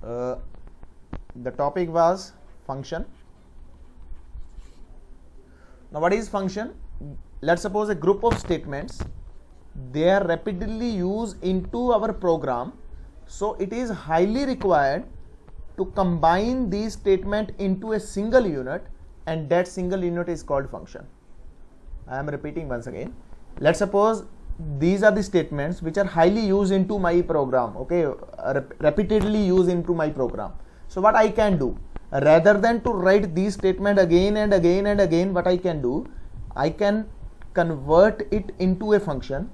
uh, the topic was function. Now what is function? Let's suppose a group of statements, they are rapidly used into our program, so it is highly required to combine these statements into a single unit, and that single unit is called function. I am repeating once again. Let's suppose these are the statements which are highly used into my program, okay, repeatedly used into my program. So what I can do, rather than to write these statements again and again and again, what I can do, I can convert it into a function,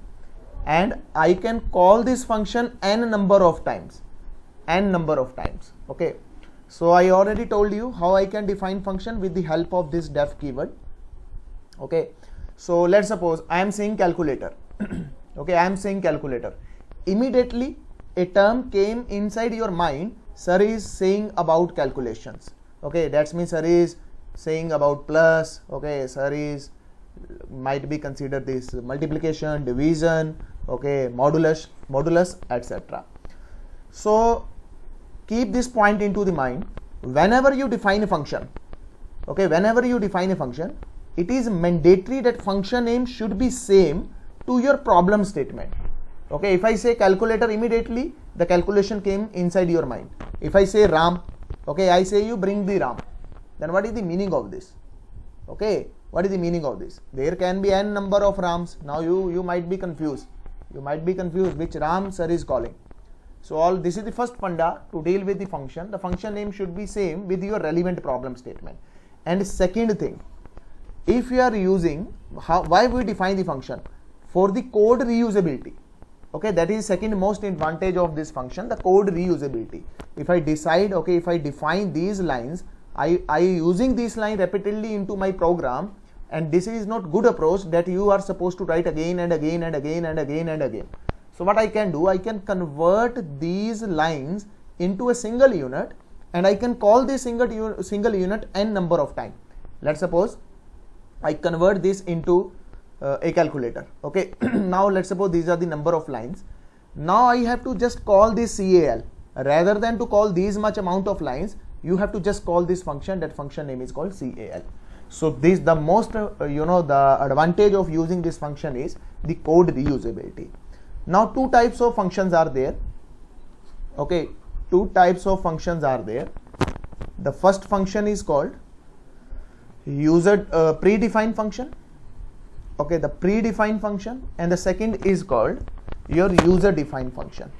and I can call this function n number of times, okay. So I already told you how I can define function with the help of this def keyword, okay. So let's suppose I am saying calculator. Okay, I am saying calculator. Immediately a term came inside your mind, sir is saying about calculations, okay. That means sir is saying about plus, okay, sir is might be considered this multiplication, division, okay, modulus, etc. So keep this point into the mind. Whenever you define a function, okay, whenever you define a function, it is mandatory that function name should be same to your problem statement, okay. If I say calculator, immediately the calculation came inside your mind. If I say RAM, okay, I say you bring the RAM, then what is the meaning of this, okay? What is the meaning of this? There can be n number of RAMs. Now you might be confused. You might be confused which RAM sir is calling. So all this is the first funda to deal with the function. The function name should be same with your relevant problem statement. And second thing, if you are using, why we define the function? For the code reusability, okay, that is second most advantage of this function, the code reusability. If I decide, okay, if I define these lines, I using this line repeatedly into my program, and this is not good approach that you are supposed to write again and again and again and again and again. So what I can do, I can convert these lines into a single unit, and I can call this single unit n number of time. Let's suppose I convert this into a calculator, okay. Now let's suppose these are the number of lines. Now I have to just call this CAL. Rather than to call these much amount of lines, you have to just call this function. That function name is called CAL. So this the most the advantage of using this function is the code reusability. Now two types of functions are there, okay. Two types of functions are there. The first function is called user predefined function, okay, the predefined function, and the second is called your user defined function,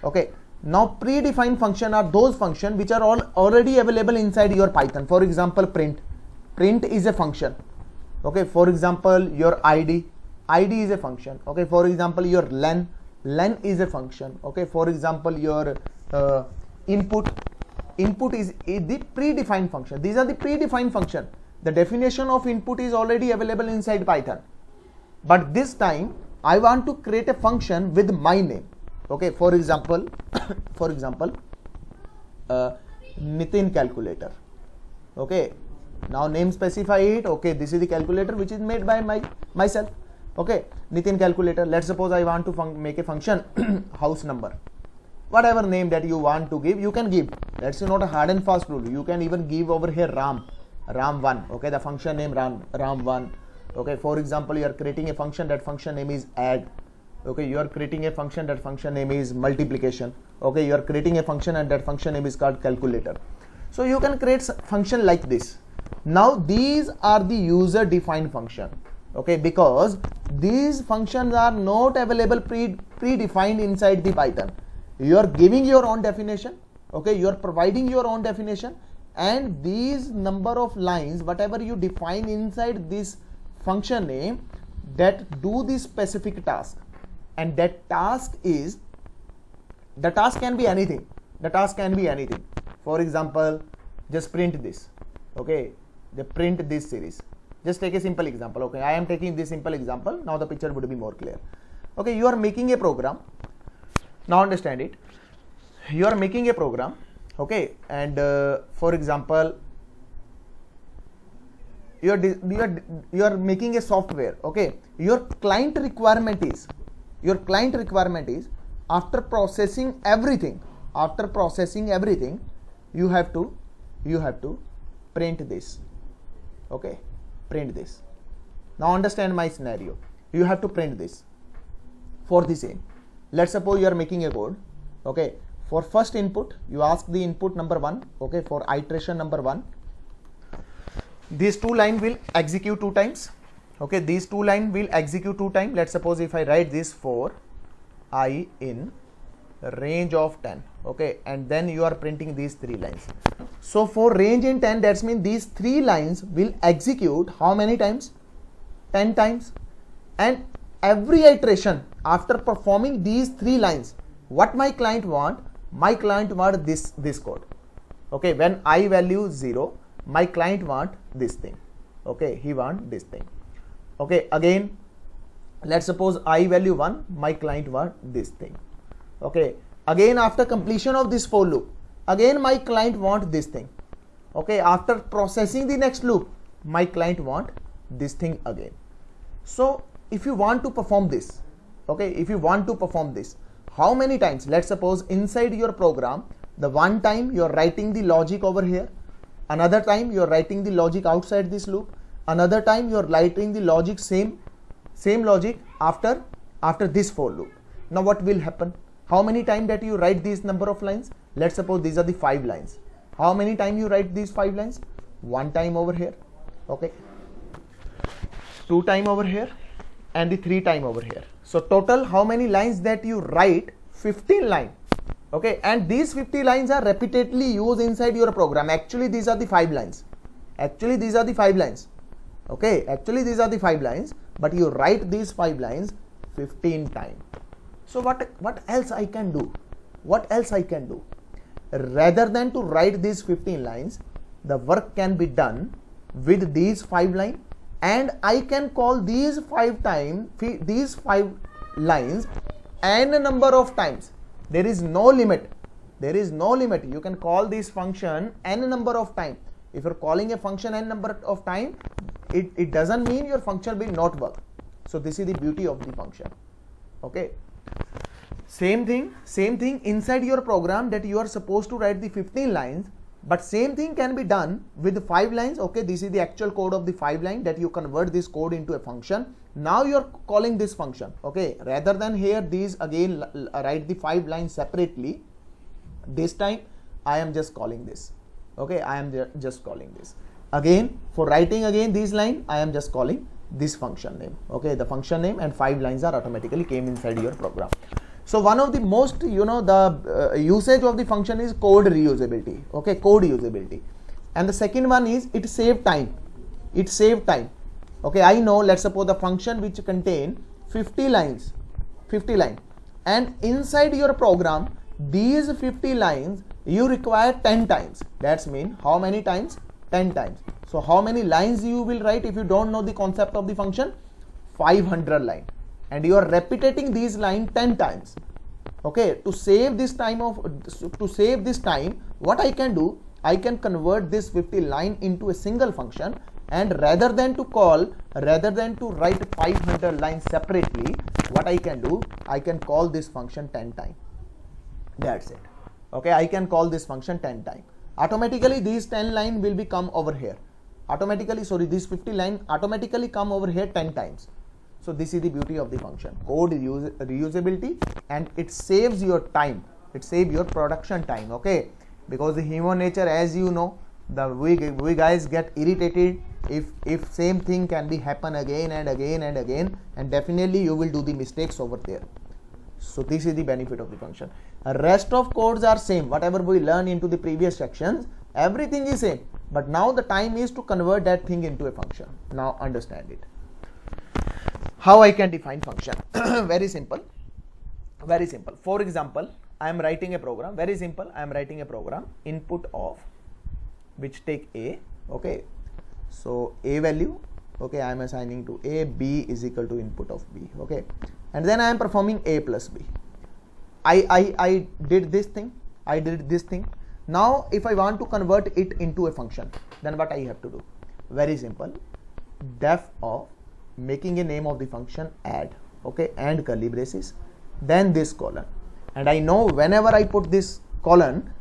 okay. Now predefined function are those functions which are all already available inside your Python. For example, print is a function, okay. For example, your id is a function, okay. For example, your len is a function, okay. For example, your input is the predefined function. These are the predefined function. The definition of input is already available inside Python, but this time I want to create a function with my name, okay. For example, Nitin calculator, okay. Now name specify it, okay. This is the calculator which is made by myself, okay. Nitin calculator. Let's suppose I want to make a function house number. Whatever name that you want to give, you can give. That's not a hard and fast rule. You can even give over here RAM1, okay. The function name RAM1, okay. For example, you are creating a function, that function name is add, okay. You are creating a function, that function name is multiplication, okay. You are creating a function and that function name is called calculator. So you can create function like this. Now these are the user defined function, okay, because these functions are not available predefined inside the Python. You are giving your own definition, okay. You are providing your own definition, and these number of lines, whatever you define inside this function name, that do this specific task, and that task is, the task can be anything. For example, just print this, okay. They print this series. Just take a simple example, okay. I am taking this simple example. Now the picture would be more clear, okay. You are making a program. Now understand it. You are making a program, okay, and for example, you are making a software, okay. Your client requirement is after processing everything, after processing everything, you have to print this. Okay, print this. Now understand my scenario. You have to print this for the same. Let's suppose you are making a code. Okay, for first input, you ask the input number 1. Okay, for iteration number 1, these two lines will execute 2 times. Okay, these 2 lines will execute 2 times. Let's suppose if I write this for I in range of 10. Okay, and then you are printing these 3 lines. So for range in 10, that means these 3 lines will execute how many times? 10 times. And every iteration after performing these 3 lines, what my client want? My client want this code. Okay, when I value 0, my client want this thing. Okay, he want this thing. Okay, again, let's suppose I value 1, my client want this thing. Okay, again, after completion of this for loop, again my client want this thing. Okay, after processing the next loop, my client want this thing again. So if you want to perform this, okay, if you want to perform this, how many times? Let's suppose inside your program, the one time you're writing the logic over here, another time you're writing the logic outside this loop, another time you're writing the logic same logic after this for loop. Now what will happen? How many times that you write these number of lines? Let's suppose these are the 5 lines. How many times you write these 5 lines? 1 time over here. Okay, 2 time over here, and the 3 time over here. So total how many lines that you write? 15 lines. Okay, and these 50 lines are repeatedly used inside your program. Actually these are the 5 lines. Actually these are the 5 lines. Okay, actually these are the 5 lines, but you write these 5 lines 15 times. So what else I can do? What else I can do? Rather than to write these 15 lines, the work can be done with these 5 lines, and I can call these 5 lines n number of times. There is no limit. There is no limit. You can call this function n number of times. If you're calling a function n number of time, it doesn't mean your function will not work. So this is the beauty of the function. Okay, same thing inside your program, that you are supposed to write the 15 lines, but same thing can be done with 5 lines. Okay, this is the actual code of the 5 line, that you convert this code into a function. Now you are calling this function. Okay, rather than here these again write the 5 lines separately, this time I am just calling this. Okay, I am just calling this. Again, for writing again these line, I am just calling this function name. Okay, the function name, and 5 lines are automatically came inside your program. So one of the most, the usage of the function is code reusability. Okay, code usability. And the second one is it save time. It save time. Okay, I know, let's suppose the function which contain 50 lines, and inside your program these 50 lines you require 10 times. That's mean how many times? 10 times. So how many lines you will write if you don't know the concept of the function? 500 lines. And you are repeating these lines 10 times. Okay, to save this time, what I can do, I can convert this 50 line into a single function, and rather than to write 500 lines separately, what I can do, I can call this function 10 times. That's it. Okay, I can call this function 10 times. Automatically these 10 line will be come over here. These 50 line automatically come over here 10 times. So this is the beauty of the function, code reusability, and it saves your time. It saves your production time. Okay, because the human nature, as you know, we guys get irritated if same thing can be happen again and again and again, and definitely you will do the mistakes over there. So this is the benefit of the function. Rest of codes are same. Whatever we learned into the previous sections, everything is same. But now the time is to convert that thing into a function. Now understand it. How I can define function? Very simple. Very simple. For example, I am writing a program. Very simple. I am writing a program. Input of which take A. Okay. So A value. Okay. I am assigning to A. B is equal to input of B. Okay. And then I am performing A plus B. I did this thing. I did this thing. Now if I want to convert it into a function, then what I have to do? Very simple. Def of making a name of the function add. Okay, and curly braces, then this colon, and I know whenever I put this colon,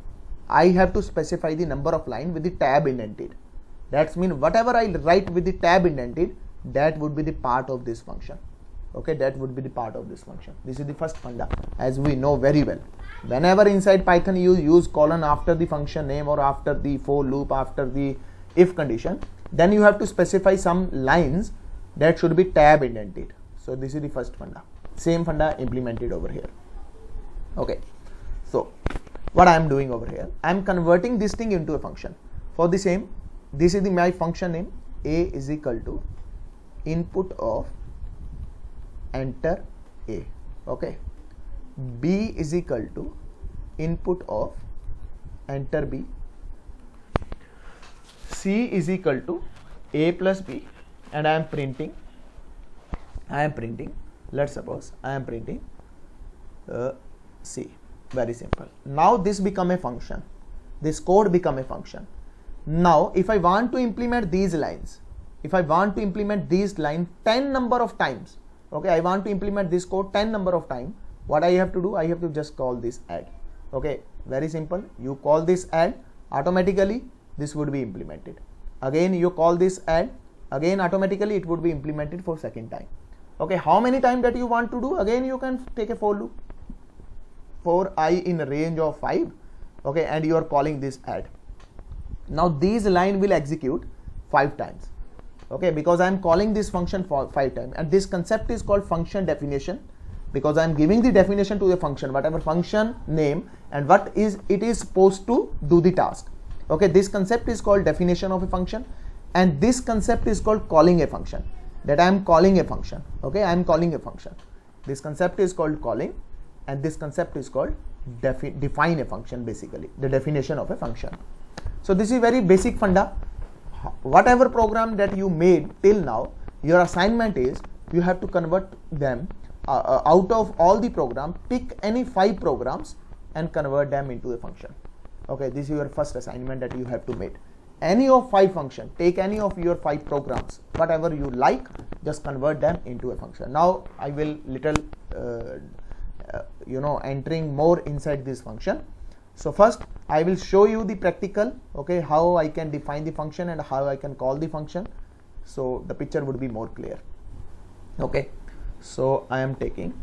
I have to specify the number of line with the tab indented. That means whatever I write with the tab indented, that would be the part of this function. Okay, that would be the part of this function. This is the first funda, as we know very well. Whenever inside Python you use colon after the function name or after the for loop, after the if condition, then you have to specify some lines that should be tab indented. So this is the first funda. Same funda implemented over here. Okay, so what I am doing over here, I am converting this thing into a function. For the same, this is the my function name. A is equal to input of enter A. Okay, B is equal to input of enter B. C is equal to A plus B, and I am printing. Let's suppose I am printing C. Very simple. Now this become a function. This code become a function. Now if I want to implement these lines, if I want to implement these line 10 number of times, okay, I want to implement this code 10 number of times, what I have to do, I have to just call this add. Okay, very simple. You call this add, automatically this would be implemented. Again you call this add, again automatically it would be implemented for second time. Okay, how many times that you want to do, again you can take a for loop for I in a range of 5. Okay, and you are calling this add. Now these line will execute 5 times. Okay, because I am calling this function for 5 times, and this concept is called function definition, because I am giving the definition to the function, whatever function name and what is it is supposed to do the task. Okay, this concept is called definition of a function, and this concept is called calling a function, that I am calling a function. Okay, I am calling a function. This concept is called calling, and this concept is called define a function, basically the definition of a function. So this is very basic funda. Whatever program that you made till now, your assignment is you have to convert them out of all the program, pick any 5 programs and convert them into a function. Okay, this is your first assignment that you have to make. Any of 5 function, take any of your 5 programs, whatever you like, just convert them into a function. Now I will little entering more inside this function. So first I will show you the practical, okay, how I can define the function and how I can call the function, so the picture would be more clear. Okay, so I am taking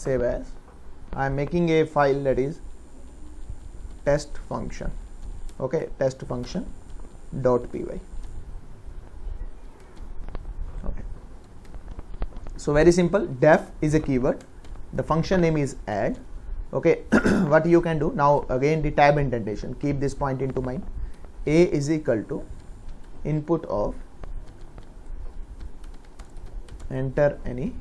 save as. I am making a file that is test function. Okay, test function .py. Okay, so very simple. Def is a keyword, the function name is add. Okay, what you can do now, again the tab indentation, keep this point into mind. A is equal to input of enter any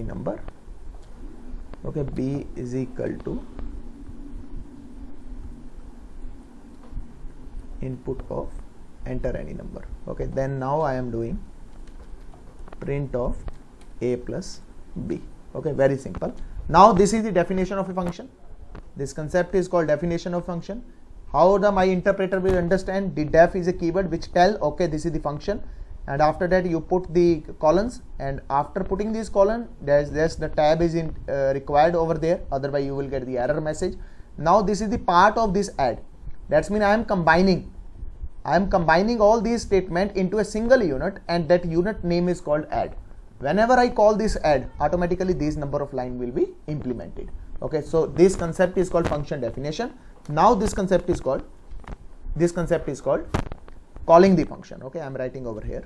number. Okay, B is equal to input of enter any number. Okay, then now I am doing print of A plus B. Okay, very simple. Now this is the definition of a function. This concept is called definition of function. How my interpreter will understand? The def is a keyword which tell, okay, this is the function, and after that you put the colons, and after putting this colon, there's the tab is required over there, otherwise you will get the error message. Now this is the part of this add. That's mean I am combining all these statement into a single unit, and that unit name is called add. Whenever I call this add, automatically this number of line will be implemented. Okay, so this concept is called function definition. Now this concept is called calling the function. Okay, I am writing over here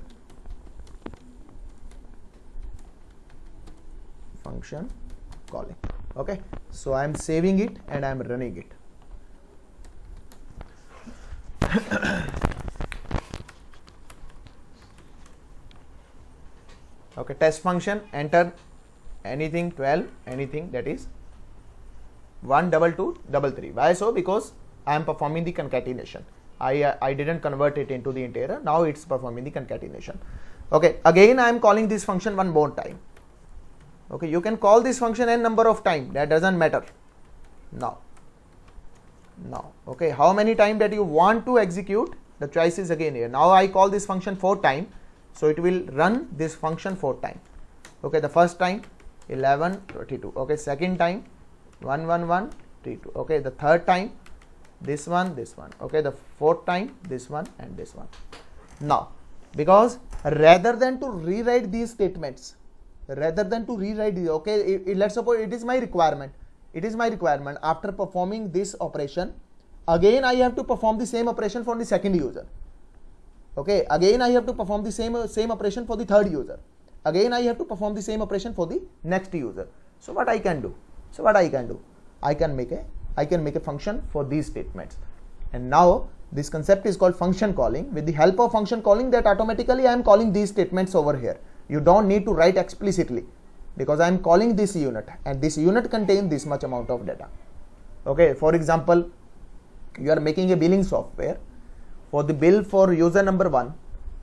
function calling. Okay, so I am saving it and I am running it. Okay, test function, enter anything 12, anything that is 1 double 2 double 3. Why so? Because I am performing the concatenation. I didn't convert it into the integer. Now it's performing the concatenation. Okay, again I am calling this function one more time. Okay, you can call this function n number of time, that doesn't matter. Now, okay, how many time that you want to execute, the choice is again here. Now I call this function 4 time, so it will run this function 4 time. Okay, the first time 11 32. Okay, second time 1 1 1 32. Okay, the third time this one. Okay, the fourth time this one and this one. Now, because rather than to rewrite these statements, okay, let's suppose it is my requirement. After performing this operation, again I have to perform the same operation for the second user. Okay, again I have to perform the same operation for the third user. Again I have to perform the same operation for the next user. So what I can do? I can make a function for these statements. And now this concept is called function calling. With the help of function calling, that automatically I am calling these statements over here. You don't need to write explicitly, because I am calling this unit, and this unit contains this much amount of data. Okay, for example, you are making a billing software. For the bill for user number 1,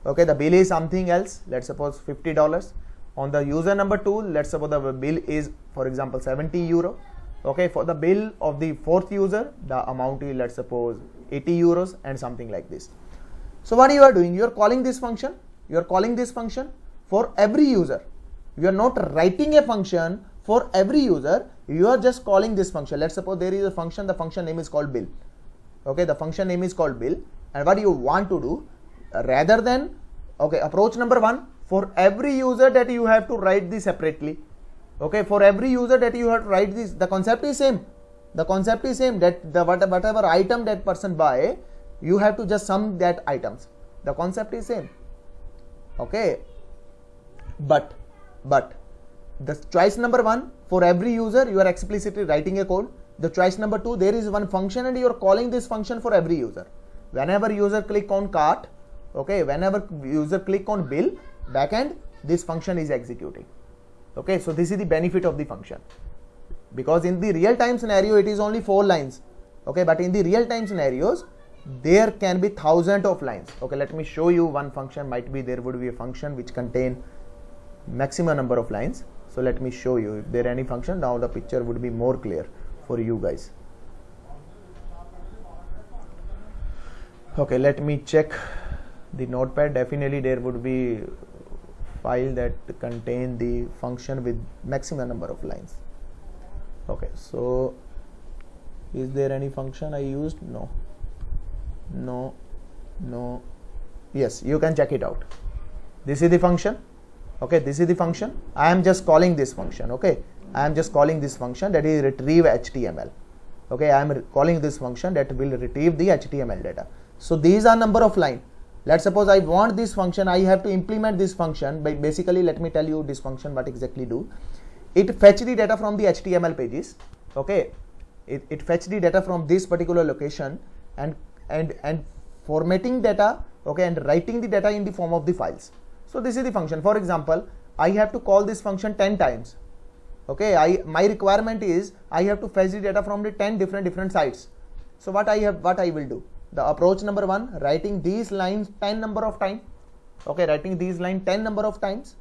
okay, the bill is something else, let's suppose $50. On the user number 2, let's suppose the bill is, for example, 70 euro. Okay, for the bill of the fourth user, the amount is, let's suppose, 80 euros and something like this. So what you are doing, you are calling this function for every user. You are not writing a function for every user, you are just calling this function. Let's suppose there is a function, the function name is called bill. Okay, the function name is called bill, and what you want to do, rather than, okay, approach number 1, for every user that you have to write this separately. Okay, for every user that you have to write this, the concept is same. That whatever item that person buy, you have to just sum that items. The concept is same. Okay, but the choice number 1, for every user you are explicitly writing a code. The choice number 2, there is one function and you are calling this function for every user. Whenever user click on cart, okay, whenever user click on bill, backend, this function is executing. Okay, so this is the benefit of the function, because in the real time scenario it is only 4 lines. Okay, but in the real time scenarios there can be thousands of lines. Okay, let me show you one function. Might be there would be a function which contain maximum number of lines. So let me show you if there any function. Now the picture would be more clear for you guys. Okay, let me check the notepad. Definitely there would be file that contain the function with maximum number of lines. Okay, so is there any function I used? No. Yes, you can check it out. This is the function. Okay, this is the function. I am just calling this function. Okay, I am just calling this function that is retrieve HTML. Okay, I am calling this function that will retrieve the HTML data. So these are number of line. Let's suppose I want this function, I have to implement this function. But basically, let me tell you this function what exactly do. It fetch the data from the HTML pages. Okay, it fetch the data from this particular location and formatting data. Okay, and writing the data in the form of the files. So this is the function. For example, I have to call this function 10 times. Okay, my requirement is I have to fetch the data from the 10 different sites. So what I will do, the approach number 1, writing these lines 10 number of times. Okay, writing these lines 10 number of times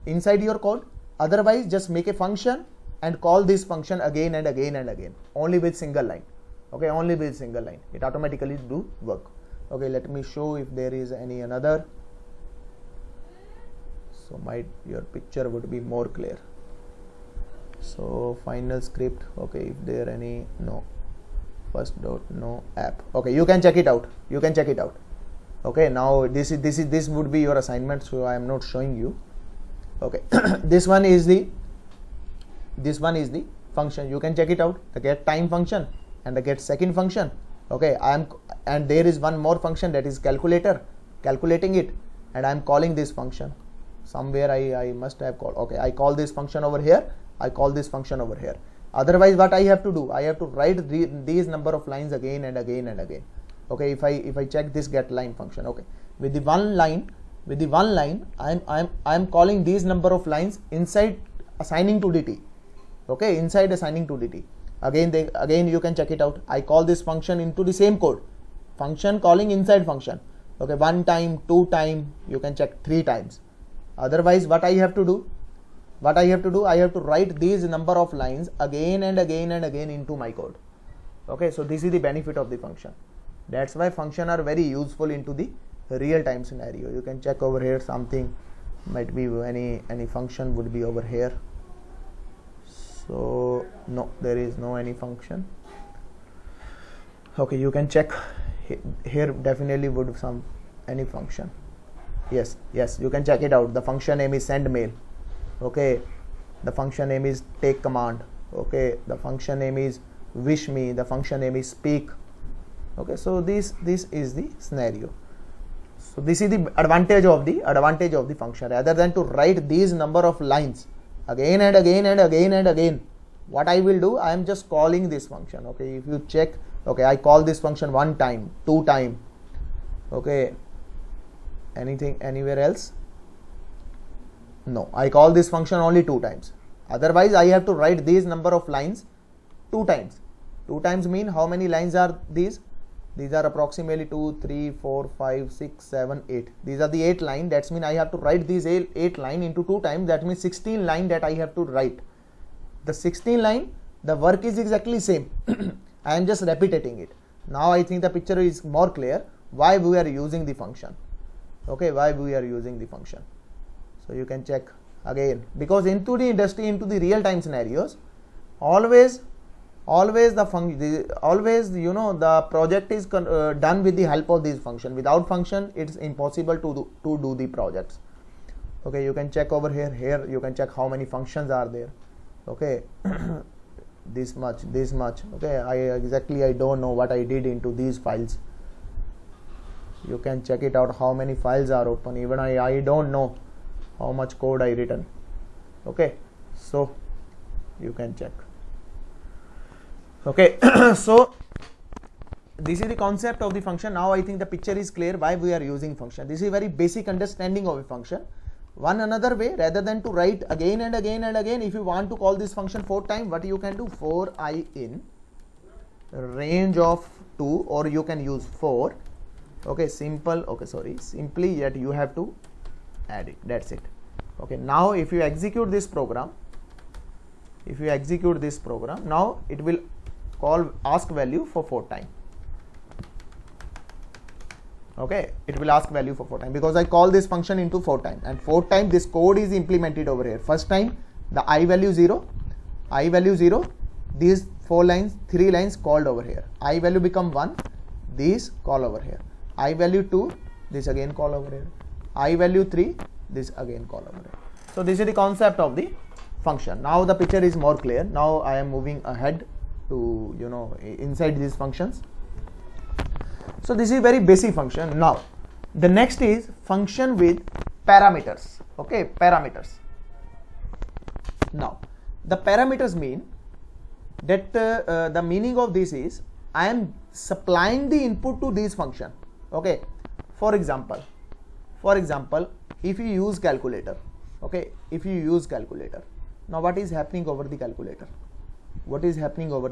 inside your code. Otherwise, just make a function and call this function again and again and again, only with single line. Okay, only with single line. It automatically do work. Okay, let me show if there is any another. So your picture would be more clear. So final script. Okay, if there any, no. First dot, no app. Okay, you can check it out. Okay, now this would be your assignment, so I am not showing you. Okay, this one is the function. You can check it out. The get time function and the get second function. Okay, and there is one more function, that is calculator, calculating it, and I am calling this function. Somewhere I must have called. Okay, I call this function over here. I call this function over here. Otherwise, what I have to do, I have to write these number of lines again and again and again. Okay, if I check this get line function. Okay, with the one line, I am calling these number of lines inside assigning to DT. Okay, inside assigning to DT. Again you can check it out. I call this function into the same code, function calling inside function. Okay, 1 time, 2 time, you can check 3 times. Otherwise, what I have to do? I have to write these number of lines again and again and again into my code. Okay, so this is the benefit of the function. That's why function are very useful into the real time scenario. You can check over here, something might be any function would be over here. So no, there is no any function. Okay, you can check here, definitely would some any function. Yes, you can check it out. The function name is send mail. Okay, the function name is take command. Okay, the function name is wish me. The function name is speak. Okay, so this is the scenario. So this is the advantage of the function. Rather than to write these number of lines again and again and again and again, what I will do, I am just calling this function. Okay, if you check, okay, I call this function 1 time, 2 time. Okay, anything anywhere else? No, I call this function only 2 times. Otherwise, I have to write these number of lines 2 times. 2 times mean how many lines are these? These are approximately 2, 3, 4, 5, 6, 7, 8. These are the 8 line. That means I have to write these 8 line into 2 times. That means 16 line that I have to write. The 16 line, the work is exactly same. I am just repeating it. Now I think the picture is more clear why we are using the function. Okay, why we are using the function. So you can check again, because into the industry, into the real time scenarios, always the project is done with the help of this function. Without function, it's impossible to do the projects. Okay, you can check over here you can check how many functions are there. Okay, this much. Okay, I don't know what I did into these files. You can check it out how many files are open. Even I don't know how much code I written. Okay, so you can check. Okay, so this is the concept of the function. Now I think the picture is clear why we are using function. This is a very basic understanding of a function. One another way, rather than to write again and again and again, if you want to call this function 4 times, what you can do, for I in range of 2, or you can use 4. Okay, simply yet you have to add it. That's it. Okay, now if you execute this program, now it will call ask value for 4 times. Okay, it will ask value for 4 times because I call this function into 4 times, and 4 times this code is implemented over here. First time the I value 0, these 4 lines, 3 lines called over here. I value become 1, these call over here. I value 2, this again call over here. I value 3, this again call over here. So this is the concept of the function. Now the picture is more clear. Now I am moving ahead to inside these functions. So this is very basic function. Now the next is function with parameters. Okay, parameters. Now the parameters mean that the meaning of this is I am supplying the input to this function. Okay, for example, if you use calculator. Okay, if you use calculator, now what is happening over the calculator? Okay, what is happening over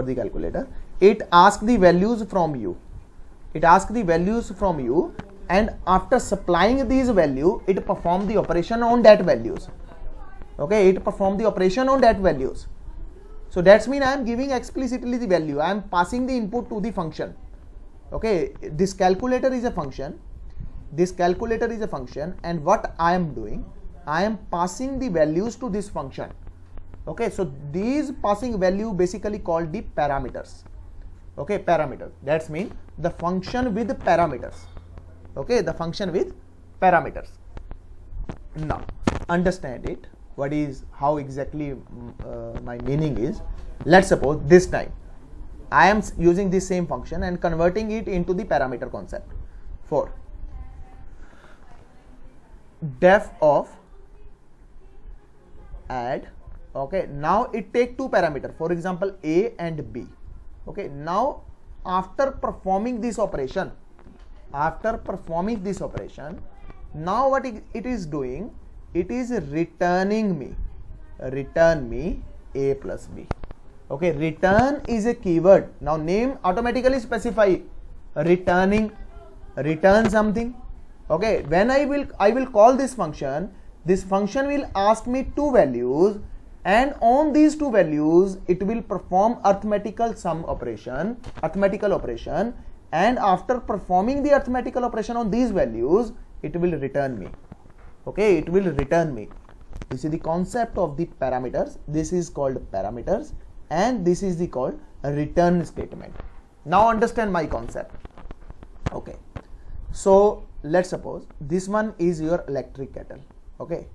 the calculator? It asks the values from you. And after supplying these values, it performs the operation on that values. Okay, So that's mean I am giving explicitly the value. I am passing the input to the function. Okay, this calculator is a function. And what I am doing, I am passing the values to this function. Okay, so these passing value basically called the parameters. Okay, parameters. That's mean the function with parameters. Okay, the function with parameters. Now understand it. How exactly my meaning is. Let's suppose this time I am using this same function and converting it into the parameter concept. For def of add. Okay, now it take 2 parameters, for example A and B. Okay, now after performing this operation, now what it is doing, it is returning me. return me a plus b. Okay, return is a keyword. Now name automatically specify returning, return something. Okay, when I will call this function will ask me two values, and on these two values it will perform arithmetical operation, and after performing the arithmetical operation on these values, it will return me. Okay, it will return me. This is the concept of the parameters. This is called parameters, and this is the called a return statement. Now understand my concept. Okay, so let's suppose this one is your electric kettle. Okay,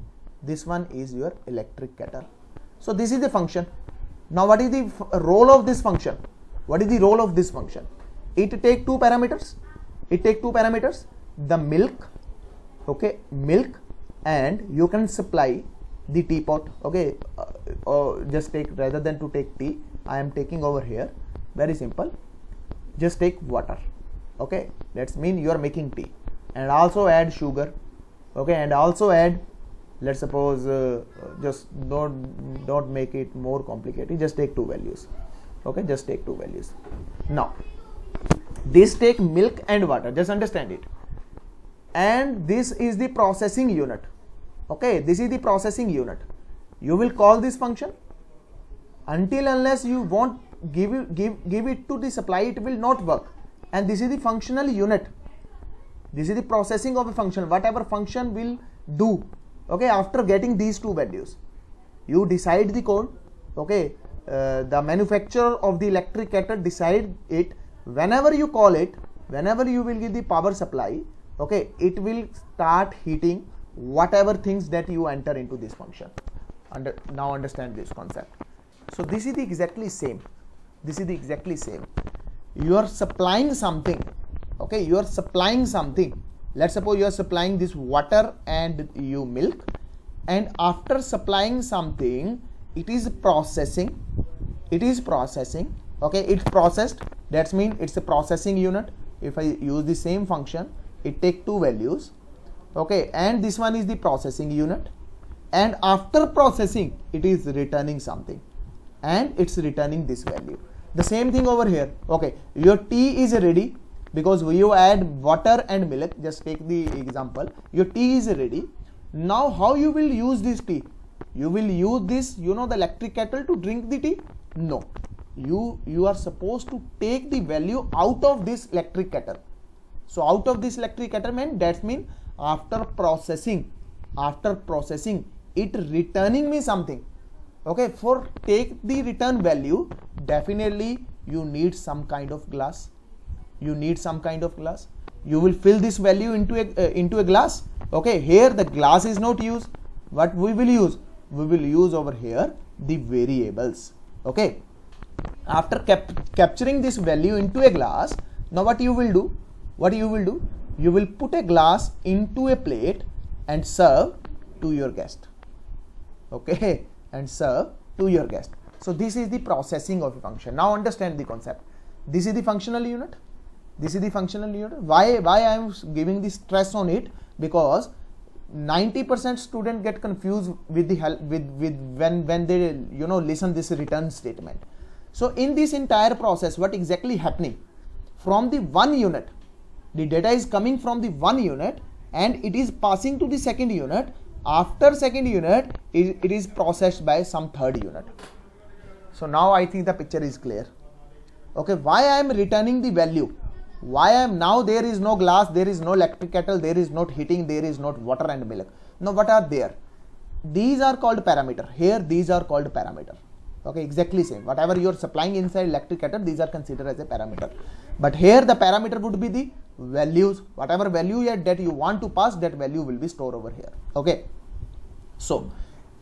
this one is your electric kettle. So this is the function. Now what is the role of this function? What is the role of this function? It take two parameters. The milk, okay, milk, and you can supply the teapot. Okay, just take, rather than to take tea, I am taking over here, very simple, just take water. Okay, that's mean you are making tea, and also add sugar. Okay, and also add, let's suppose just don't make it more complicated, just take two values. Okay, just take two values. Now this take milk and water, just understand it, and this is the processing unit. Okay, this is the processing unit. You will call this function until unless you won't give it to the supply, it will not work. And this is the functional unit. This is the processing of a function. Whatever function will do, okay, after getting these two values, you decide the code. Okay, the manufacturer of the electric kettle decide it. Whenever you call it, whenever you will give the power supply, okay, it will start heating whatever things that you enter into this function. Now understand this concept. So this is the exactly same. This is the exactly same. You are supplying something. Okay, you are supplying something. Let's suppose you are supplying this water and you milk, and after supplying something, it is processing. It is processing. Okay, it's processed. That's mean it's a processing unit. If I use the same function, it take two values. Okay, and this one is the processing unit, and after processing it is returning something, and it's returning this value. The same thing over here. Okay, your tea is ready because you add water and milk. Just take the example, your tea is ready. Now how you will use this tea? You will use this, the electric kettle to drink the tea? No, you are supposed to take the value out of this electric kettle. So out of this electric kettle, that means after processing it returning me something. Okay, for take the return value, definitely you need some kind of glass. You will fill this value into a glass. Okay, here the glass is not used. What we will use? We will use over here the variables. Okay, after capturing this value into a glass, now what you will do? You will put a glass into a plate and serve to your guest. Okay, and serve to your guest. So this is the processing of a function. Now understand the concept. This is the functional unit. Why I am giving the stress on it? Because 90% students get confused with when they listen this return statement. So in this entire process, what exactly happening? From the one unit, the data is coming from the one unit and it is passing to the second unit. After second unit, it is processed by some third unit. So now I think the picture is clear. Okay, why I am returning the value? Now there is no glass, there is no electric kettle, there is not heating, there is not water and milk. Now what are there? These are called parameter. Here these are called parameter. Okay, exactly same. Whatever you are supplying inside electric kettle, these are considered as a parameter. But here the parameter would be the values. Whatever value that you want to pass, that value will be stored over here. Okay. So,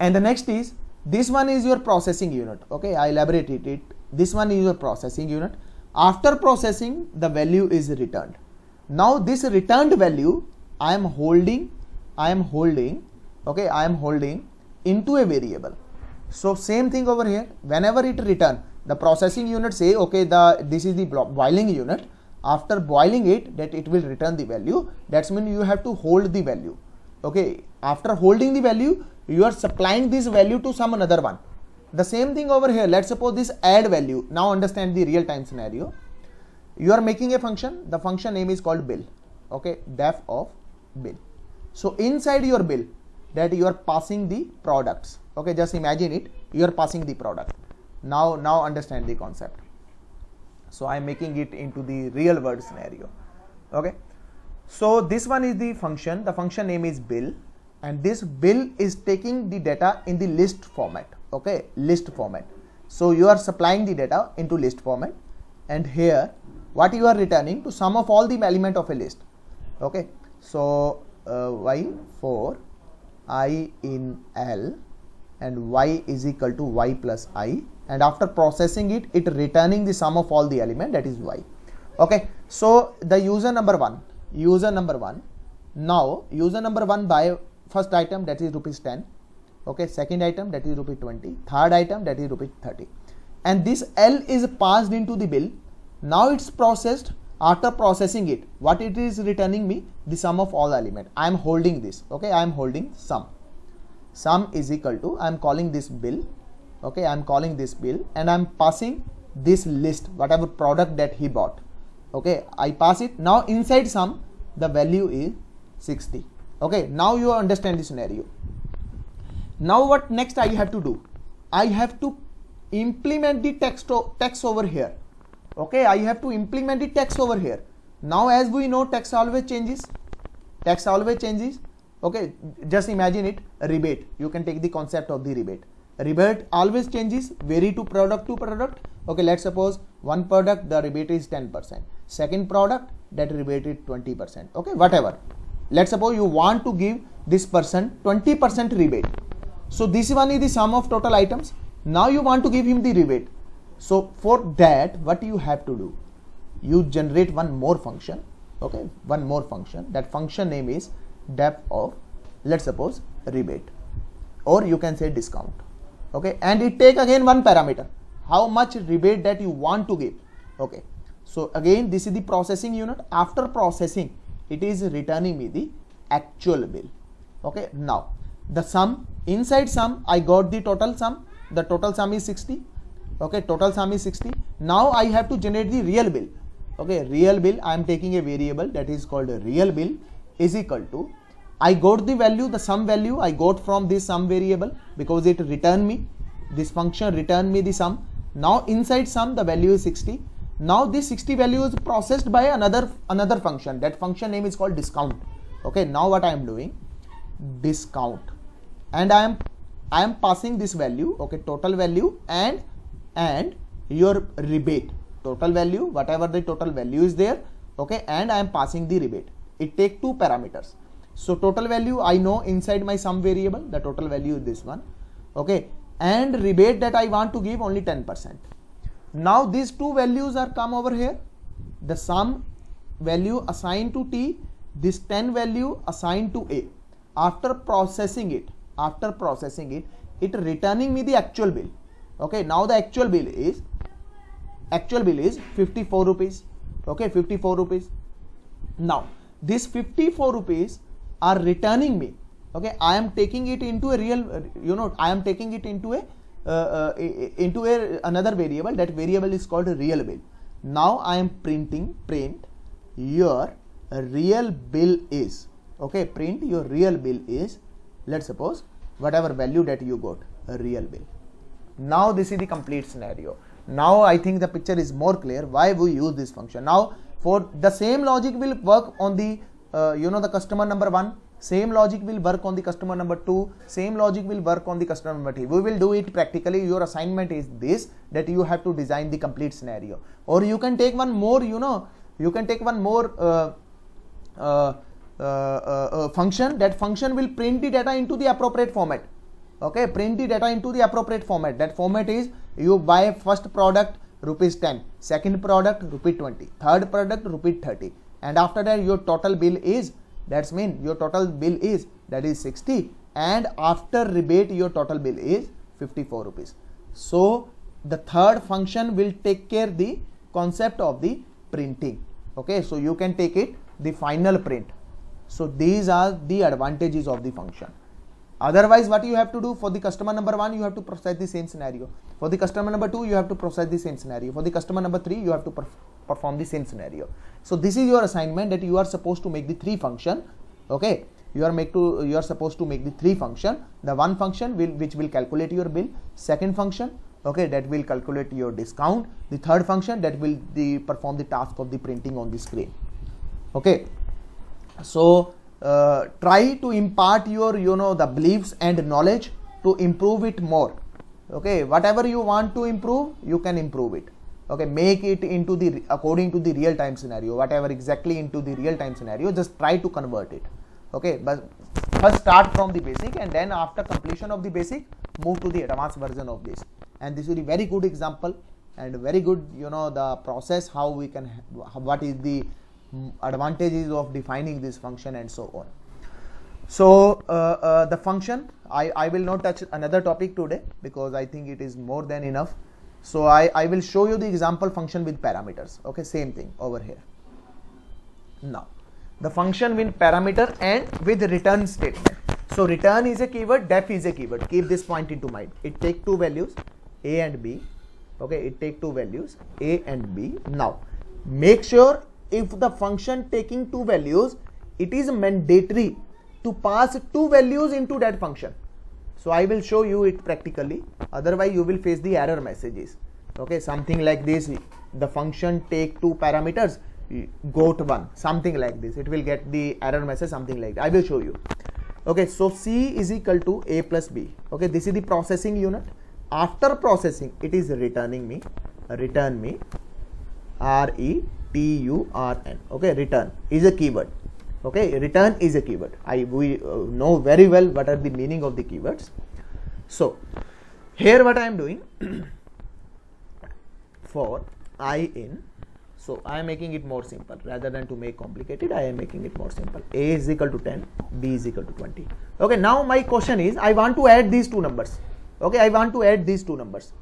and the next is, this one is your processing unit. Okay, I elaborated it. This one is your processing unit. After processing, the value is returned. Now this returned value I am holding into a variable. So same thing over here. Whenever it return, the processing unit say, okay, this is the boiling unit. After boiling it, that it will return the value. That's mean you have to hold the value. Okay, after holding the value, you are supplying this value to some another one. The same thing over here. Let's suppose this add value. Now understand the real time scenario. You are making a function. The function name is called bill. Okay, def of bill. So inside your bill, that you are passing the products. Okay, just imagine it. You are passing the product. Now understand the concept. So I am making it into the real world scenario. Okay. So this one is the function. The function name is bill, and this bill is taking the data in the list format. Okay, list format. So you are supplying the data into list format, and here what you are returning to sum of all the element of a list. Okay, so y for I in L and y is equal to y plus I, and after processing it, it returning the sum of all the element, that is y. Okay, so the user number one. Now user number one buy first item, that is rupees 10. Okay, second item, that is rupee 20. Third item, that is rupee 30. And this L is passed into the bill. Now it's processed. After processing it, what it is returning me? The sum of all element. I am holding this. Okay, I am holding sum. Sum is equal to, I am calling this bill. Okay, I am calling this bill, and I am passing this list, whatever product that he bought. Okay, I pass it. Now inside sum, the value is 60. Okay, now you understand the scenario. Now what next I have to do? I have to implement the text over here. Okay, I have to implement the text over here. Now as we know, text always changes. Okay, just imagine it. Rebate, you can take the concept of the rebate. Rebate always changes, vary to product. Okay, let's suppose one product, the rebate is 10%. Second product, that rebate is 20%. Okay, whatever. Let's suppose you want to give this person 20% rebate. So this one is the sum of total items. Now you want to give him the rebate. So for that, what you have to do? You generate one more function. Okay, one more function. That function name is def of, let's suppose, rebate, or you can say discount. Okay, and it take again one parameter, how much rebate that you want to give. Okay, so again this is the processing unit. After processing, it is returning me the actual bill. Okay, now the sum, inside sum I got the total sum. The total sum is 60. Okay, total sum is 60. Now I have to generate the real bill. Okay, real bill, I am taking a variable that is called a real bill is equal to, I got the value, the sum value I got from this sum variable, because it returned me, this function returned me the sum. Now inside sum, the value is 60. Now this 60 value is processed by another function. That function name is called discount. Okay, now what I am doing? Discount, and I am passing this value. Okay, total value and your rebate, total value, whatever the total value is there. Okay, and I am passing the rebate. It take two parameters. So total value I know inside my sum variable, the total value is this one. Okay, and rebate that I want to give only 10%. Now these two values are come over here. The sum value assigned to T, this 10 value assigned to A. After processing it, it returning me the actual bill. Okay, now the actual bill is 54 rupees. Okay, 54 rupees. Now this 54 rupees are returning me. Okay, I am taking it into a real, I am taking it into another variable. That variable is called a real bill. Now I am print your real bill is. Okay, print your real bill is, let's suppose, whatever value that you got, a real bill. Now this is the complete scenario. Now I think the picture is more clear why we use this function. Now for the same logic will work on the the customer number 1, same logic will work on the customer number 2, same logic will work on the customer number 3. We will do it practically. Your assignment is this, that you have to design the complete scenario. Or you can take one more, you can take one more function. That function will print the data into the appropriate format. Okay, print the data into the appropriate format. That format is, you buy first product rupees 10, second product rupee 20, third product rupee 30, and after that your total bill is, that's mean your total bill is, that is 60, and after rebate your total bill is 54 rupees. So the third function will take care the concept of the printing. Okay, so you can take it the final print. So these are the advantages of the function. Otherwise, what you have to do for the customer number 1, you have to process the same scenario. For the customer number 2, you have to process the same scenario. For the customer number 3, you have to perform the same scenario. So this is your assignment, that you are supposed to make the 3 function. Okay, you are supposed to make the 3 function. The one function which will calculate your bill. Second function, okay, that will calculate your discount. The third function that will perform the task of the printing on the screen. Okay, so try to impart your the beliefs and knowledge to improve it more. Okay, whatever you want to improve, you can improve it. Okay, make it into the according to the real time scenario. Whatever exactly into the real time scenario, just try to convert it. Okay, but first start from the basic, and then after completion of the basic, move to the advanced version of this. And this is a very good example and very good the process, how we can, what is the advantages of defining this function and so on. So the function, I will not touch another topic today because I think it is more than enough. So I will show you the example function with parameters. Okay, same thing over here. Now the function with parameter and with return statement. So return is a keyword, def is a keyword. Keep this point into mind. It take 2 values, a and b. Okay, it take 2 values, a and b. Now make sure if the function taking 2 values, it is mandatory to pass 2 values into that function. So I will show you it practically, otherwise you will face the error messages. Okay, something like this, the function take 2 parameters, goat1, something like this, it will get the error message, something like that. I will show you. Okay, so C is equal to A plus B. Okay, this is the processing unit. After processing, it is return me, return Okay, return is a keyword. Okay, return is a keyword. We know very well what are the meaning of the keywords. So here what I am doing for I in, so I am making it more simple rather than to make complicated. I am making it more simple. A is equal to 10, B is equal to 20. Okay, now my question is, I want to add these 2 numbers. Okay, I want to add these 2 numbers.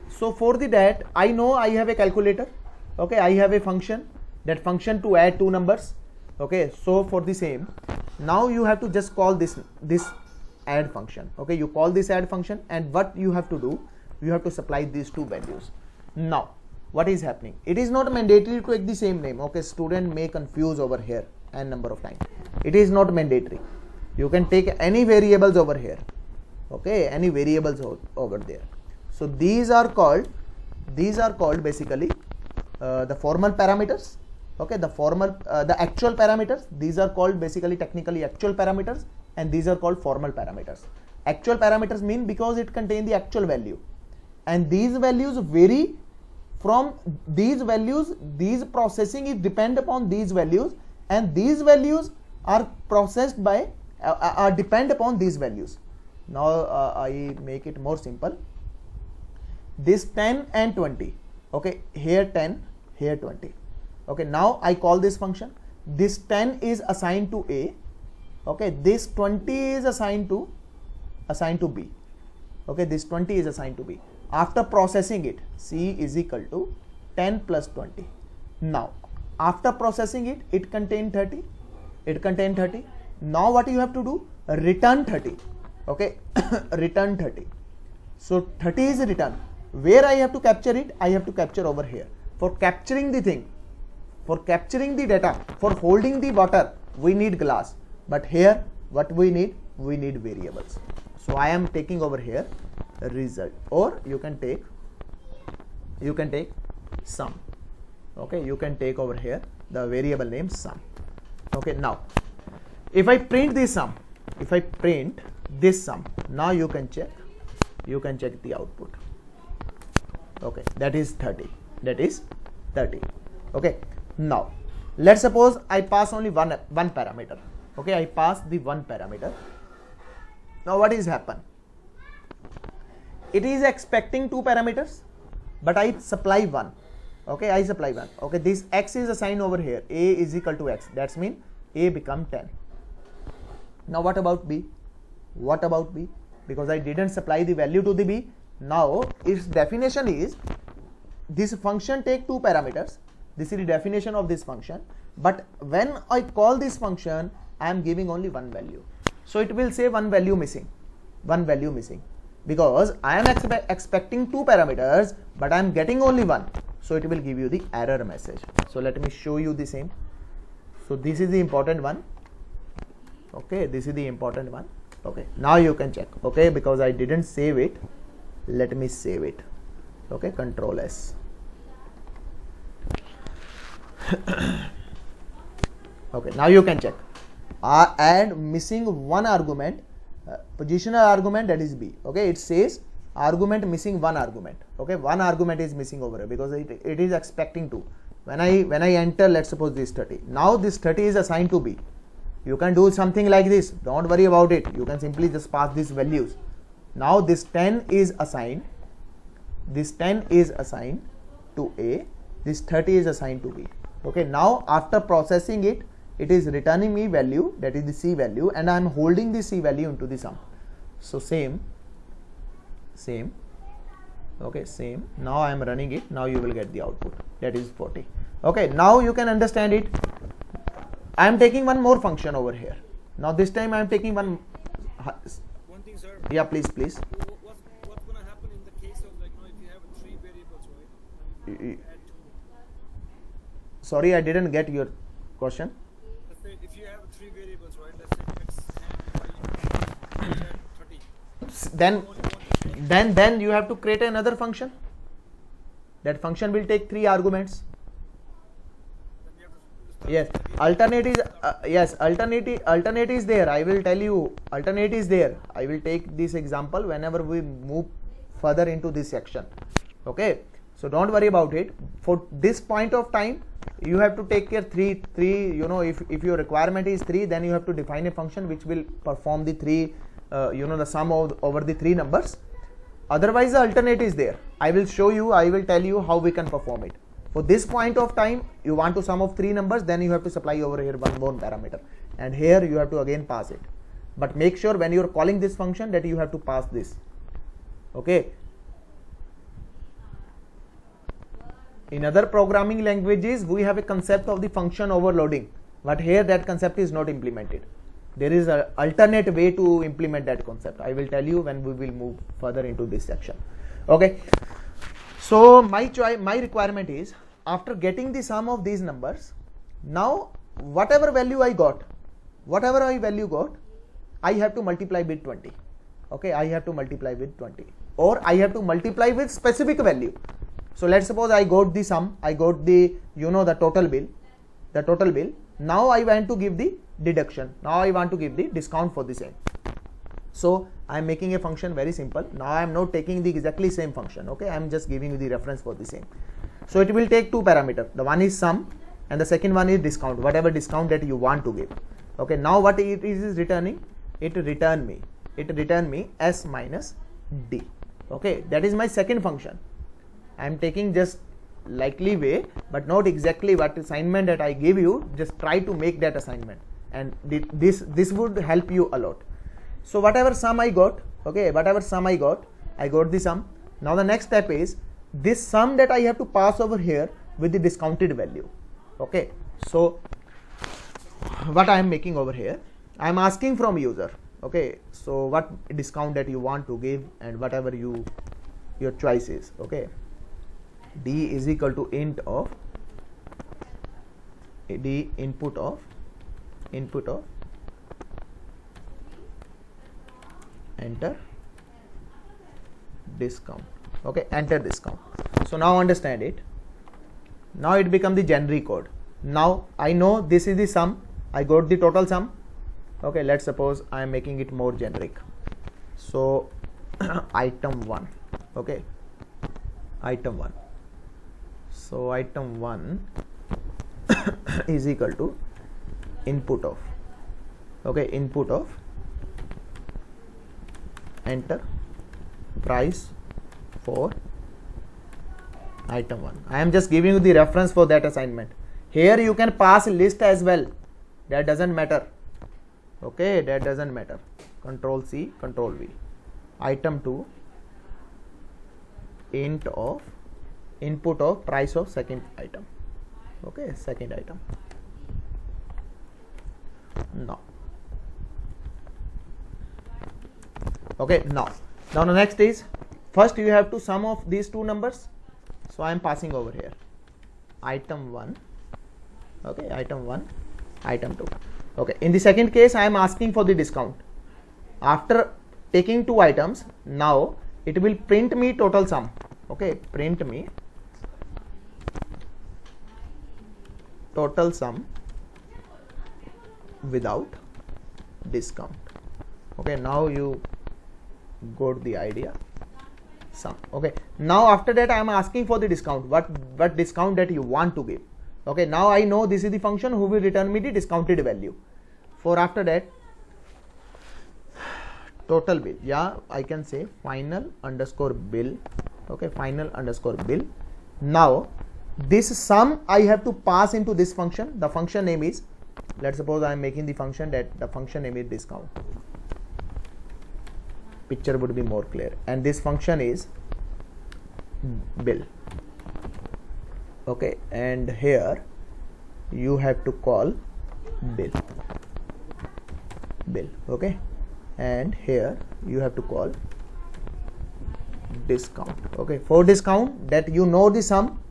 So for that, I know I have a calculator. Okay, I have a function, that function to add 2 numbers. Okay, so for the same, now you have to just call this add function. Okay, you call this add function, and what you have to do, you have to supply these 2 values. Now what is happening, it is not mandatory to take the same name. Okay, student may confuse over here n number of times. It is not mandatory. You can take any variables over here. Okay, any variables over there. So these are called basically the formal parameters. Okay, the actual parameters, these are called basically technically actual parameters, and these are called formal parameters. Actual parameters mean because it contain the actual value, and these values vary from these values. These processing is depend upon these values, and these values are processed by depend upon these values. Now I make it more simple. This 10 and 20. Okay, here 10, here 20. Okay, now I call this function. This 10 is assigned to A. Okay, this 20 is assigned to B. Okay, this 20 is assigned to B. After processing it, C is equal to 10 plus 20. Now after processing it, it contains 30. It contains 30. Now what you have to do? Return 30. Okay, return 30. So 30 is return. Where I have to capture it? I have to capture over here. For capturing the thing, for capturing the data, for holding the water, we need glass. But here what we need? We need variables. So I am taking over here result, or you can take sum. Okay, you can take over here the variable name sum. Okay, now if I print this sum, now you can check the output. Okay, that is 30. Okay, now let's suppose I pass only one parameter. Okay, I pass the one parameter. Now what is happen? It is expecting 2 parameters, but I supply 1. Okay, I supply 1. Okay, this x is assigned over here. A is equal to x. That's mean A become 10. Now what about B? Because I didn't supply the value to the B. Now its definition is, this function take 2 parameters. This is the definition of this function. But when I call this function, I am giving only one value. So it will say one value missing, because I am expecting two parameters, but I am getting only one. So it will give you the error message. So let me show you the same. So this is the important one. Okay, this is the important one. Okay, now you can check. Okay, because I didn't save it, let me save it. Okay, Control S. Okay, now you can check. And missing one argument, positional argument, that is B. Okay, it says argument missing one argument. Okay, one argument is missing over here because it is expecting two. When I enter, let's suppose this 30. Now this 30 is assigned to B. You can do something like this. Don't worry about it. You can simply just pass these values. Now this 10 is assigned. This 10 is assigned to A. This 30 is assigned to B. Okay, now after processing it, it is returning me value, that is the C value, and I am holding the C value into the sum. So same. Okay, same. Now I am running it. Now you will get the output, that is 40. Okay, now you can understand it. I am taking one more function over here. Now this time I am taking one thing, sir. Yeah, please. What's going to happen in the case of, like, if you have three variables, right? And you add two. Sorry, I didn't get your question. Let's say if you have three variables, right? Let's say x and y and 30. Then you have to create another function. That function will take three arguments. Yes, alternate is there. I will tell you, alternate is there. I will take this example whenever we move further into this section. Okay, so don't worry about it. For this point of time, you have to take care three. If your requirement is 3, then you have to define a function which will perform the three, the sum over the three numbers. Otherwise, the alternate is there. I will show you. I will tell you how we can perform it. For this point of time, you want to sum of three numbers, then you have to supply over here one more parameter, and here you have to again pass it. But make sure when you are calling this function that you have to pass this. Okay. In other programming languages, we have a concept of the function overloading, but here that concept is not implemented. There is an alternate way to implement that concept. I will tell you when we will move further into this section. Okay. So my requirement is, after getting the sum of these numbers, now whatever value I got, I have to multiply with 20. Okay, I have to multiply with 20, or I have to multiply with specific value. So let's suppose I got the sum, I got the the total bill. Now I want to give the deduction. Now I want to give the discount for the same. So I am making a function very simple. Now I am not taking the exactly same function. Okay, I am just giving you the reference for the same. So it will take two parameters. The one is sum and the second one is discount, whatever discount that you want to give. Okay, now what it is returning? It return me S minus D. Okay, that is my second function. I am taking just likely way, but not exactly what assignment that I give you. Just try to make that assignment, and this would help you a lot. So whatever sum I got, I got the sum. Now the next step is this sum that I have to pass over here with the discounted value. Okay, so what I am making over here, I am asking from user. Okay, so what discount that you want to give, and whatever your choice is. Okay, D is equal to int of D input of enter discount. Okay, enter discount. So now understand it. Now it become the generic code. Now I know this is the sum. I got the total sum. Okay, let's suppose I am making it more generic. So item 1. Okay, item 1. So item 1 is equal to input of. Okay, input of enter price for item 1. I am just giving you the reference for that assignment. Here you can pass list as well. That doesn't matter. Okay, that doesn't matter. Control C, Control V. Item 2 int of input of price of second item. Okay, second item. Now Okay, now the next is, first you have to sum of these two numbers. So I am passing over here item 1, okay, item 1, item 2. Okay, in the second case I am asking for the discount. After taking two items, now it will print me total sum. Okay, print me total sum without discount. Okay, now you got the idea. Sum. Okay, now after that I am asking for the discount. What discount that you want to give. Okay, now I know this is the function who will return me the discounted value. For after that, total bill, yeah, I can say final underscore bill. Okay, final underscore bill. Now this sum I have to pass into this function. The function name is, let's suppose I am making the function that the function name is discount. Picture would be more clear, and this function is bill. Okay, and here you have to call bill. Okay, and here you have to call discount. Okay, for discount, that you know the sum,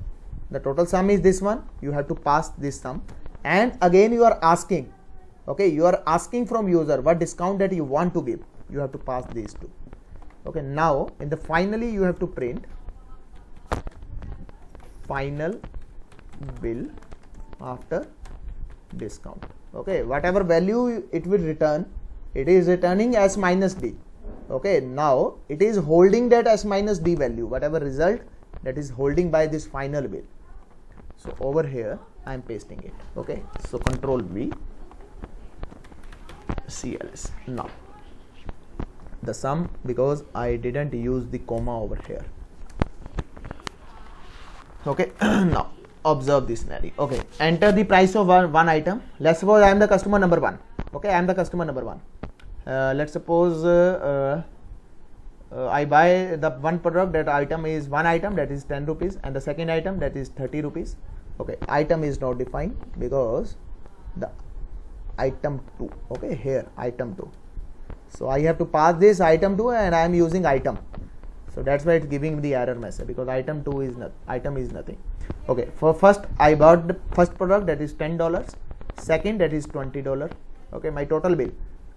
the total sum is this one, you have to pass this sum, and again you are asking, okay, you are asking from user what discount that you want to give. You have to pass these two. Okay, now in the finally you have to print final bill after discount. Okay, whatever value it will return, it is returning as minus d. Okay, now it is holding that as minus d value, whatever result that is holding by this final bill. So over here I am pasting it. Okay, so control V, CLS. Now the sum, because I didn't use the comma over here. Okay, now observe this scenario. Okay, enter the price of one item. Let's suppose I am the customer number 1. Okay, I am the customer number 1. Let's suppose I buy the one product, that item is one item, that is 10 rupees, and the second item, that is 30 rupees. Okay, item is not defined because the item 2. Okay, here item 2. So I have to pass this item 2, and I am using item. So that's why it's giving the error message, because item 2 is not, item is nothing. Okay, for first I bought the first product, that is $10, second that is $20. Okay, my total bill,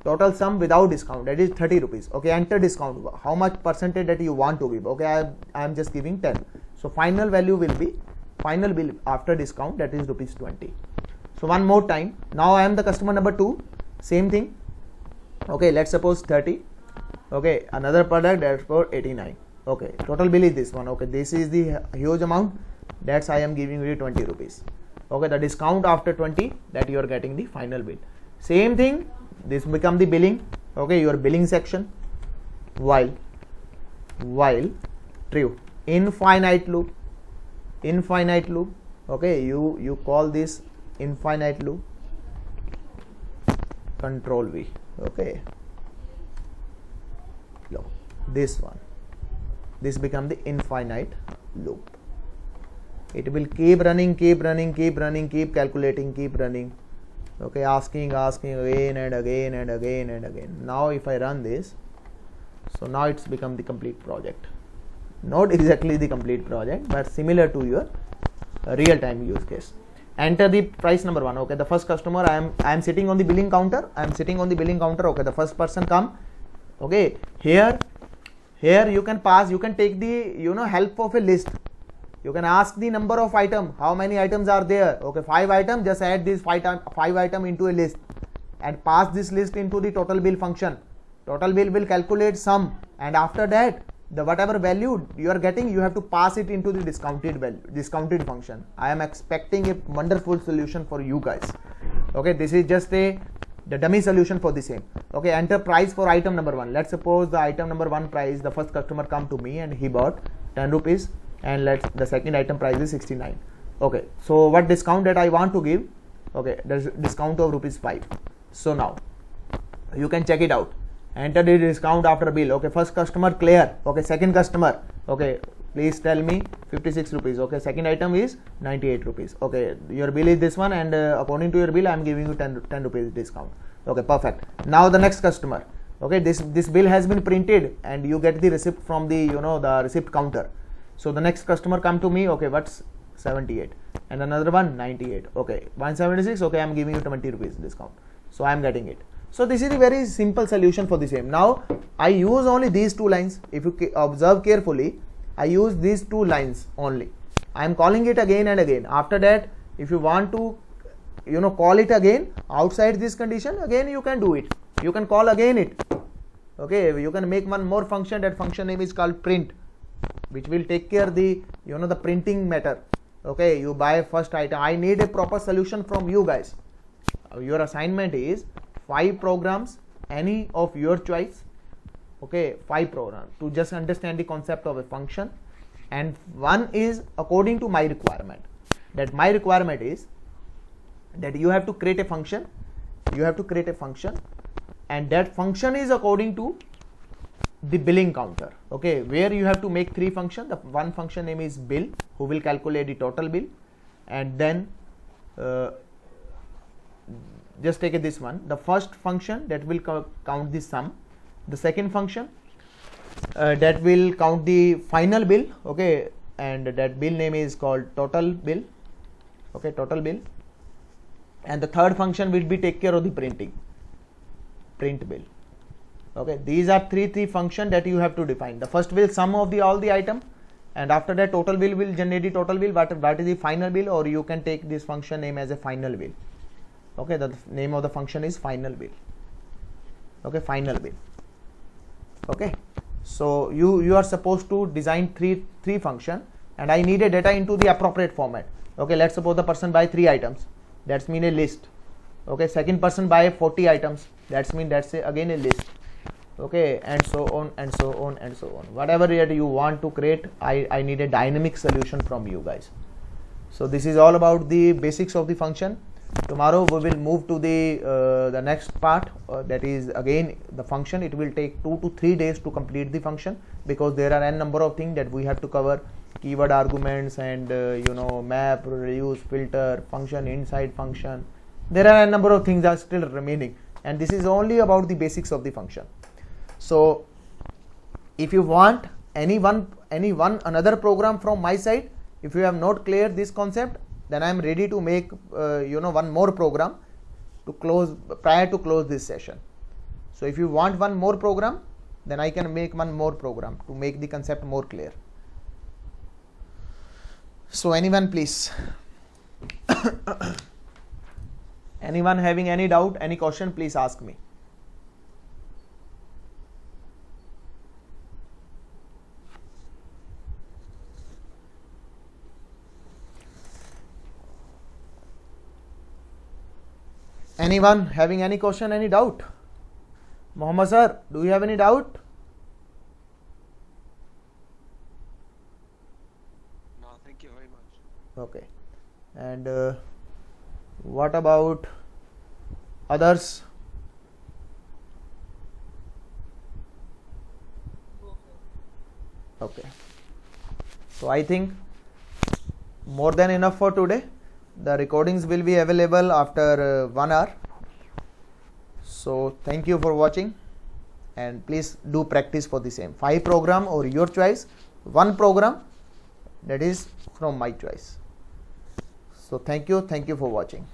total sum without discount, that is 30 rupees. Okay, enter discount, how much percentage that you want to give. Okay, I am just giving 10. So final value will be final bill after discount, that is rupees 20. So one more time, now I am the customer number 2, same thing. Okay, let's suppose 30. Okay, another product, that's for 89. Okay, total bill is this one. Okay, this is the huge amount, that's I am giving you 20 rupees. Okay, the discount after 20, that you are getting the final bill. Same thing, this become the billing. Okay, your billing section, while true, infinite loop. Okay, you call this infinite loop, control V. Okay, look, this one, this become the infinite loop. It will keep running, keep calculating, keep running. Okay, asking again and again. Now if I run this, so now it's become the complete project. Not exactly the complete project, but similar to your real-time use case. Enter the price number 1. Okay, the first customer, I am sitting on the billing counter. Okay, the first person come. Okay, here you can pass, you can take the help of a list. You can ask the number of item, how many items are there. Okay, 5 items, just add this 5 item into a list and pass this list into the total bill function. Total bill will calculate sum, and after that the whatever value you are getting, you have to pass it into the discounted function. I am expecting a wonderful solution for you guys. Okay, this is just the dummy solution for the same. Okay, enter price for item number 1. Let's suppose the item number 1 price, the first customer come to me and he bought 10 rupees, and the second item price is 69. Okay, so what discount that I want to give? Okay, there's a discount of rupees 5. So now you can check it out. Enter the discount after bill. Okay, first customer clear. Okay, second customer, okay, please tell me 56 rupees. Okay, second item is 98 rupees. Okay, your bill is this one, and according to your bill I am giving you 10 rupees discount. Okay, perfect. Now the next customer, Okay, this bill has been printed and you get the receipt from the the receipt counter. So the next customer come to me, okay, what's 78, and another one 98, okay, 176, okay, I'm giving you 20 rupees discount, so I'm getting it. So this is a very simple solution for the same. Now I use only these two lines. If you observe carefully, I use these two lines only. I am calling it again and again. After that, if you want to call it again outside this condition, again you can do it. You can call again it. Okay, you can make one more function. That function name is called print, which will take care the the printing matter. Okay, you buy first item. I need a proper solution from you guys. Your assignment is 5 programs, any of your choice. Okay, 5 programs to just understand the concept of a function, and one is according to my requirement. That my requirement is that you have to create a function. You have to create a function, and that function is according to the billing counter. Okay, where you have to make 3 functions. The one function name is bill, who will calculate the total bill, and then just take this one. The first function that will count the sum. The second function that will count the final bill. Okay, and that bill name is called total bill. Okay, total bill. And the third function will be take care of the print bill. Okay, these are three functions that you have to define. The first will sum of all the item, and after that total bill will generate the total bill. What is the final bill, or you can take this function name as a final bill. Okay, the name of the function is final bill. Okay, final bill. Okay, so you are supposed to design three function, and I need a data into the appropriate format. Okay, let's suppose the person buy 3 items. That's mean a list. Okay, second person buy 40 items. That's mean again a list. Okay, and so on and so on and so on. Whatever you want to create, I need a dynamic solution from you guys. So this is all about the basics of the function. Tomorrow we will move to the next part, that is again the function. It will take 2 to 3 days to complete the function, because there are n number of things that we have to cover: keyword arguments and map, reuse, filter, function inside function. There are a number of things that are still remaining, and this is only about the basics of the function. So if you want any one another program from my side, if you have not cleared this concept, then I am ready to make one more program to close prior to close this session. So if you want one more program, then I can make one more program to make the concept more clear. So anyone, please. Anyone having any doubt, any question, please ask me. Anyone having any question, any doubt? Mohammed sir, do you have any doubt? No, thank you very much. Okay. And what about others? Okay. So I think more than enough for today. The recordings will be available after 1 hour. So thank you for watching, and please do practice for the same. 5 program or your choice, 1 program that is from my choice. So thank you for watching.